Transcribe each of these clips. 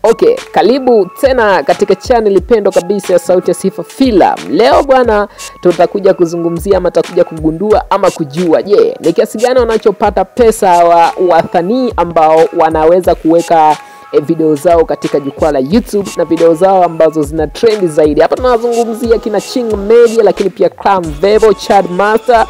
Okay, karibu tena katika channel pendwa kabisa ya Sauti ya Sifa Film. Leo bwana tutakuja kuzungumzia ama tutakuja kugundua ama kujua ni kiasi gani wanachopata pesa wasanii ambao wanaweza kuweka video zao katika jukwaa la YouTube na video zao ambazo zina trend zaidi. Hapa tunazungumzia kina Chinga Media, lakini pia Clam Vevo, Chad Master,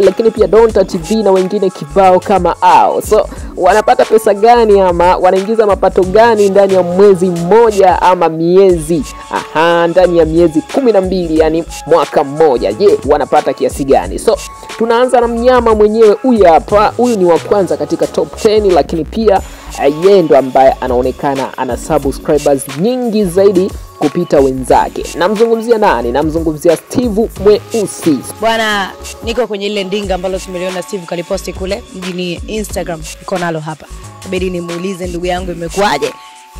lakini pia Donta TV na wengine kibao kama hao. So wanapata pesa gani ama wanaingiza mapato gani ndani ya mwezi mmoja ama miezi? Ndani ya miezi 12, yani mwaka mmoja. Wanapata kiasi gani? So tunaanza na mnyama mwenyewe huyu hapa. Huyu ni wa kwanza katika top 10, lakini pia yeye ndo ambaye anaonekana ana subscribers nyingi zaidi kupita wenzake. Namzungumzia nani? Namzungumzia Steve Mweusi. Bwana, niko kwenye ile ndinga ambalo tumeliona Steve kaliposti kule mjini Instagram. Niko nalo hapa. Inabidi nimuulize ndugu yangu imekuaje?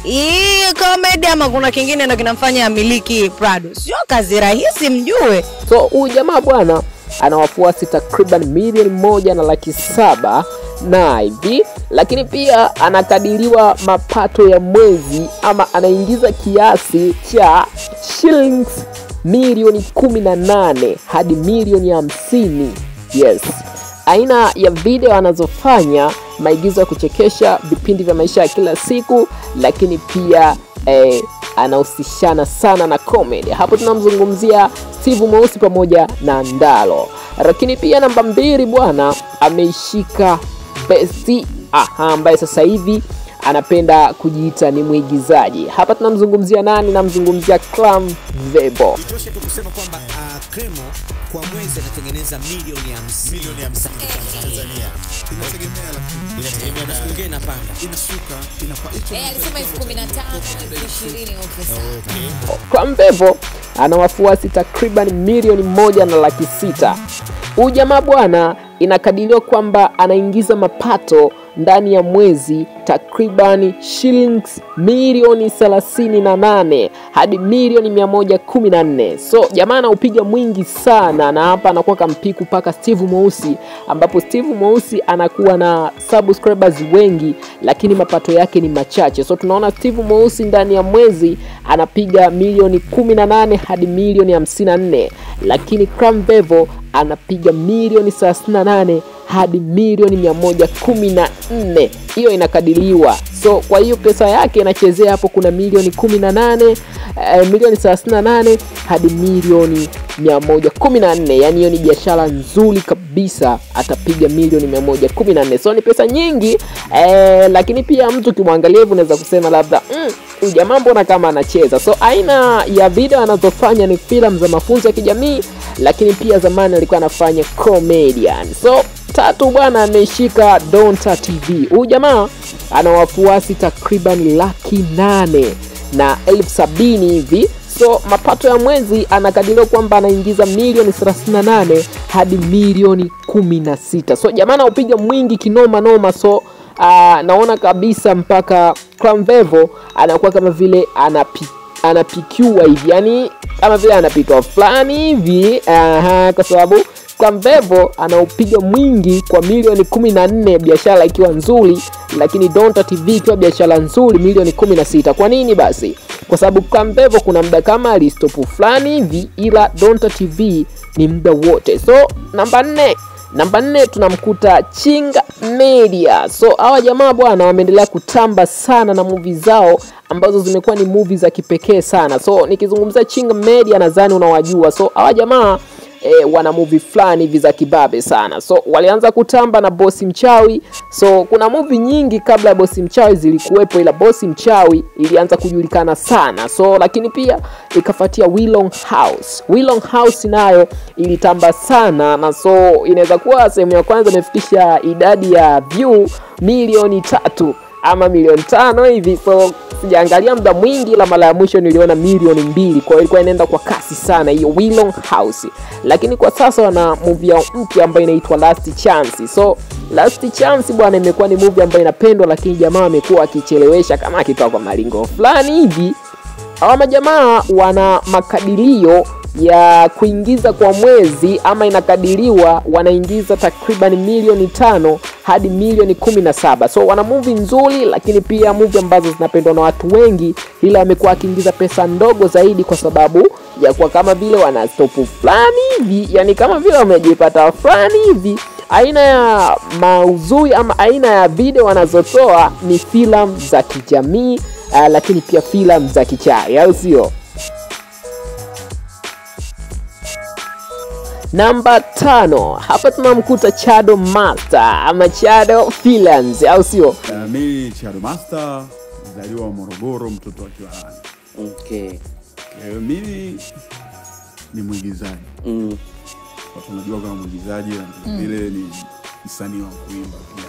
Hii comedy ama kuna kingine ndo kinamfanya amiliki Prado? Sio kazi rahisi mjue. So huyu jamaa bwana ana wafuasi takriban milioni 1.7 na hivi, lakini pia anakadiriwa mapato ya mwezi ama anaingiza kiasi cha shillings milioni 18 hadi milioni 50. Yes. Aina ya video anazofanya maigizo ya kuchekesha, vipindi vya maisha ya kila siku, lakini pia anahusishana sana na comedy. Hapo tunamzungumzia Steve Mweusi pamoja na Ndalo. Lakini pia namba 2 bwana ameishika Besti ambaye sasa hivi anapenda kujiita ni mwigizaji. Hapa tunamzungumzia nani? Namzungumzia Clam Vevo. Itoshe tu kusema kwamba Kremo kwa mwezi anatengeneza milioni 50 Tanzania. Inategemea na mwingine inapanda. Inashuka, Alisema 15, 20 okay. Clam Vevo ana wafuasi takriban milioni 1.6. Huyu jamaa bwana inakadiriwa kwamba anaingiza mapato ndani ya mwezi takriban shillings milioni 38 hadi milioni 114. So jamaa anaupiga mwingi sana, na hapa anakuwa kampiku paka Steve Mweusi, ambapo Steve Mweusi anakuwa na subscribers wengi lakini mapato yake ni machache. So tunaona Steve Mweusi ndani ya mwezi anapiga milioni 18 hadi milioni 54, lakini Clam Vevo anapiga milioni 38 hadi milioni 114. Hiyo inakadiriwa. So kwa hiyo pesa yake inachezea hapo, kuna milioni 18, milioni 38 hadi milioni 114. Yani hiyo ni biashara nzuri kabisa, atapiga milioni 114. So ni pesa nyingi, lakini pia mtu kimwangalia hivi unaweza kusema labda huyu jamaa mbona kama anacheza. So aina ya video anazofanya ni filamu za mafunzo ya kijamii, lakini pia zamani alikuwa anafanya comedian. So 3 bwana ameshika Donta TV. Huyu jamaa ana wafuasi takriban 870,000 hivi. So mapato ya mwezi anakadiriwa kwamba anaingiza milioni 38 hadi milioni 16. So jamaa anaupiga mwingi kinoma noma. So naona kabisa mpaka Clam Vevo anakuwa kama vile anapikiwa hivi, yani kama vile anapitwa fulani hivi, kwa sababu Clam Vevo anaupiga mwingi kwa milioni 14, biashara ikiwa nzuri, lakini Donta TV ikiwa biashara nzuri milioni 16. Kwa nini basi? Kwa sababu Clam Vevo kuna muda kama alistopu fulani hivi, ila Donta TV ni muda wote. So namba 4 tunamkuta Chinga Media. So hawa jamaa bwana wameendelea kutamba sana na movie zao ambazo zimekuwa ni movie za kipekee sana. So nikizungumzia Chinga Media nadhani unawajua. So hawa jamaa wana movie fulani hivi za kibabe sana. So walianza kutamba na Bosi Mchawi. So kuna movie nyingi kabla ya Bosi Mchawi zilikuwepo, ila Bosi Mchawi ilianza kujulikana sana. So lakini pia ikafuatia Wilong House. Wilong House nayo ilitamba sana, na so inaweza kuwa sehemu ya kwanza imefikisha idadi ya view milioni 3 ama milioni 5 hivi. So sijaangalia muda mwingi, la mara ya mwisho niliona milioni 2. Kwa hiyo ilikuwa inaenda kwa kasi sana hiyo Wilong House. Lakini kwa sasa wana movie yao mpya ambayo inaitwa Last Chance. So Last Chance bwana imekuwa ni movie ambayo inapendwa, lakini jamaa amekuwa akichelewesha kama akitoa kwa malingo fulani hivi. Hawa majamaa wana makadirio ya kuingiza kwa mwezi, ama inakadiriwa wanaingiza takriban milioni 5 hadi milioni 17. So wana movie nzuri, lakini pia movie ambazo zinapendwa na watu wengi, ila amekuwa akiingiza pesa ndogo zaidi kwa sababu ya kwa kama vile wana stop fulani hivi, yani kama vile wamejipata fulani hivi. Aina ya maudhui ama aina ya video wanazotoa ni filamu za kijamii, lakini pia filamu za kichawi, au sio? Namba 5, hapa tunamkuta Chado Master ama Chado Films, au sio? Mimi Chado Master, mzaliwa Morogoro, mtoto wa Kiwalani. Okay. Mimi ni mwigizaji. Watu wanajua kama mwigizaji na vile ni msanii wa kuimba pia.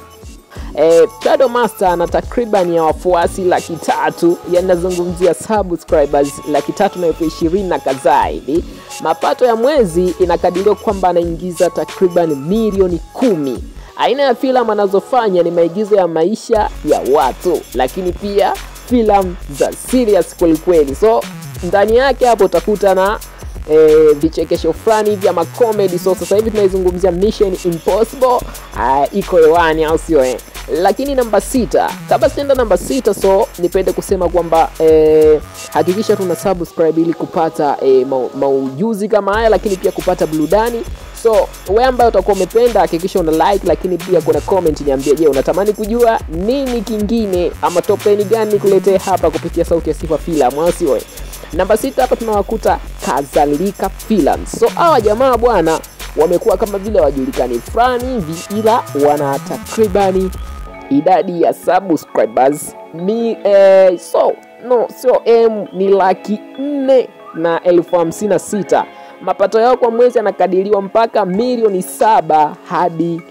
Chado Master ana takriban ya wafuasi 300,000, yanazungumzia subscribers 320,000 na kadhaa hivi. Mapato ya mwezi inakadiriwa kwamba anaingiza takriban milioni 10. Aina ya filamu anazofanya ni maigizo ya maisha ya watu, lakini pia filamu za serious kweli. So ndani yake hapo utakuta na vichekesho fulani hivi ama comedy. So sasa hivi tunaizungumzia Mission Impossible, iko hewani, au sio? Lakini namba 6, kabla sienda namba 6, so nipende kusema kwamba hakikisha tuna subscribe ili kupata maujuzi kama haya, lakini pia kupata burudani. So wewe ambaye utakuwa umependa, hakikisha una like, lakini pia kuna comment niambie, je, unatamani kujua nini kingine ama top 10 gani kuletea hapa kupitia Sauti ya Sifa Filamu, au sio? Namba 6 hapa tunawakuta Kadhalika Films. So hawa jamaa bwana wamekuwa kama vile wajulikani fulani hivi, ila wana takribani idadi ya subscribers ni ni 456,000. Mapato yao kwa mwezi yanakadiriwa mpaka milioni 7 hadi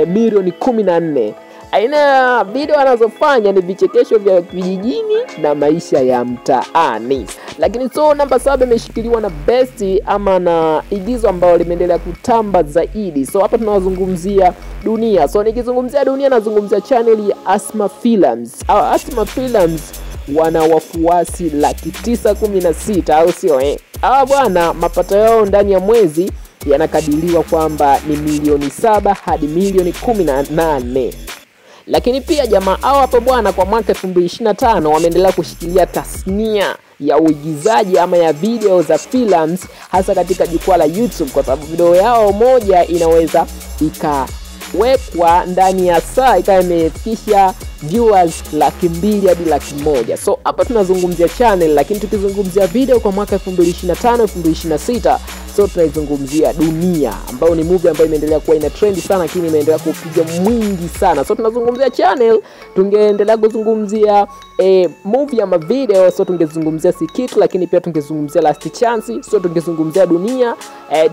milioni 14. Aina ya video anazofanya ni vichekesho vya vijijini na maisha ya mtaani. Lakini so namba 7 imeshikiliwa na best ama na igizo ambalo limeendelea kutamba zaidi. So hapa tunazungumzia Dunia. So nikizungumzia Dunia nazungumzia channel ya Asma Films. Asma Films wana wafuasi 916,000, au sio? Hawa bwana mapato yao ndani ya mwezi yanakadiriwa kwamba ni milioni 7 hadi milioni 18. Lakini pia jamaa hao hapo bwana kwa mwaka 2025 wameendelea kushikilia tasnia ya uigizaji ama ya video za films, hasa katika jukwaa la YouTube, kwa sababu video yao moja inaweza ikawekwa ndani ya saa ikawa imefikisha viewers 200,000 hadi 100,000. So hapa tunazungumzia channel, lakini tukizungumzia video kwa mwaka 2025 2026, so tunaizungumzia Dunia, ambayo ni movie ambayo imeendelea kuwa ina trend sana, lakini imeendelea kupiga mwingi sana. So tunazungumzia channel, tungeendelea kuzungumzia movie ama video, so tungezungumzia Sikitu, lakini pia tungezungumzia Last Chance, so tungezungumzia Dunia,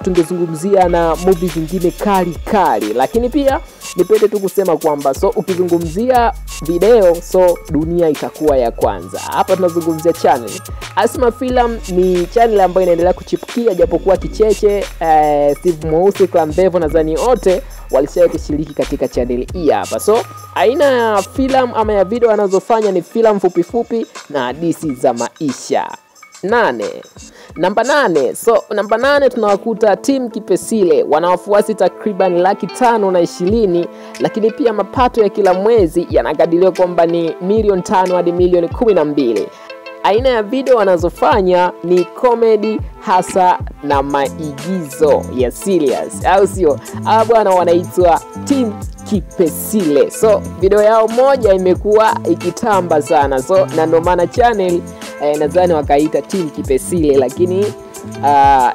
tungezungumzia na movie zingine kali. Lakini pia nipende tu kusema kwamba so ukizungumzia video, so Dunia itakuwa ya kwanza. Hapa tunazungumzia channel Asma Film, ni channel ambayo inaendelea kuchipukia japokuwa kicheche. Steve Mweusi, Klambevo nadhani wote walishawahi kushiriki katika channel hii hapa. So aina ya filamu ama ya video anazofanya ni filamu fupi na hadithi za maisha. Namba 8. So namba 8 tunawakuta Team Kipesile, wana wafuasi takriban 520,000, lakini pia mapato ya kila mwezi yanakadiriwa kwamba ni milioni 5 hadi milioni 12. Aina ya video wanazofanya ni comedy hasa na maigizo ya serious, au sio? Hawa bwana wanaitwa Team Kipesile. So video yao moja imekuwa ikitamba sana, so na ndo maana channel nadhani wakaita Team Kipesile. Lakini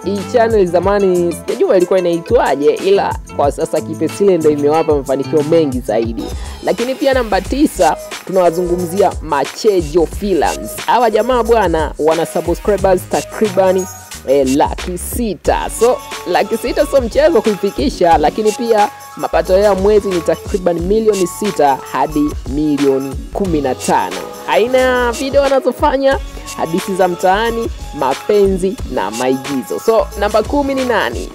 hii channel zamani sijajua ilikuwa inaitwaje, ila kwa sasa Kipesile ndio imewapa mafanikio mengi zaidi. Lakini pia namba 9 tunawazungumzia Machejo Films. Hawa jamaa bwana wana subscribers takribani 600,000. So 600,000 so mchezo kuifikisha, lakini pia mapato ya mwezi ni takriban milioni 6 hadi milioni 15. Aina ya video wanazofanya hadithi za mtaani, mapenzi na maigizo. So namba 10 ni nani?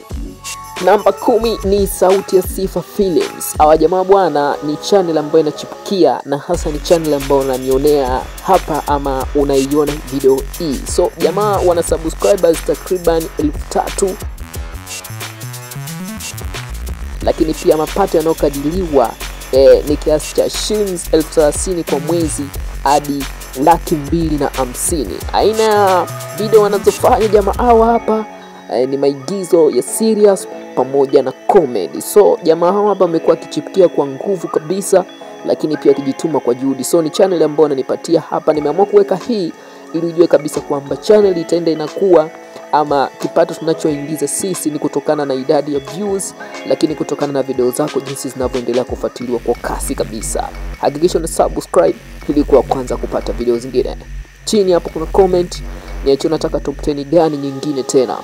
Namba 10 ni Sauti ya Sifa Films. Hawa jamaa bwana ni channel ambayo inachipukia, na hasa ni channel ambayo unanionea hapa ama unaiona video hii. So jamaa wana subscribers takriban 3,000, lakini pia mapato yanayokadiriwa ni kiasi cha shilingi 30,000 kwa mwezi hadi 250,000. Aina ya video wanazofanya jamaa hawa hapa ni maigizo ya serious pamoja na comedy. So jamaa hawa hapa amekuwa akichipukia kwa nguvu kabisa, lakini pia akijituma kwa juhudi. So ni channel ambayo ananipatia hapa. Nimeamua kuweka hii ili ujue kabisa kwamba channel itaenda inakuwa, ama kipato tunachoingiza sisi ni kutokana na idadi ya views, lakini kutokana na video zako jinsi zinavyoendelea kufuatiliwa kwa kasi kabisa. Hakikisha una subscribe ili kuwa kwanza kupata video zingine. Chini hapo kuna comment niache unataka top 10 gani nyingine tena.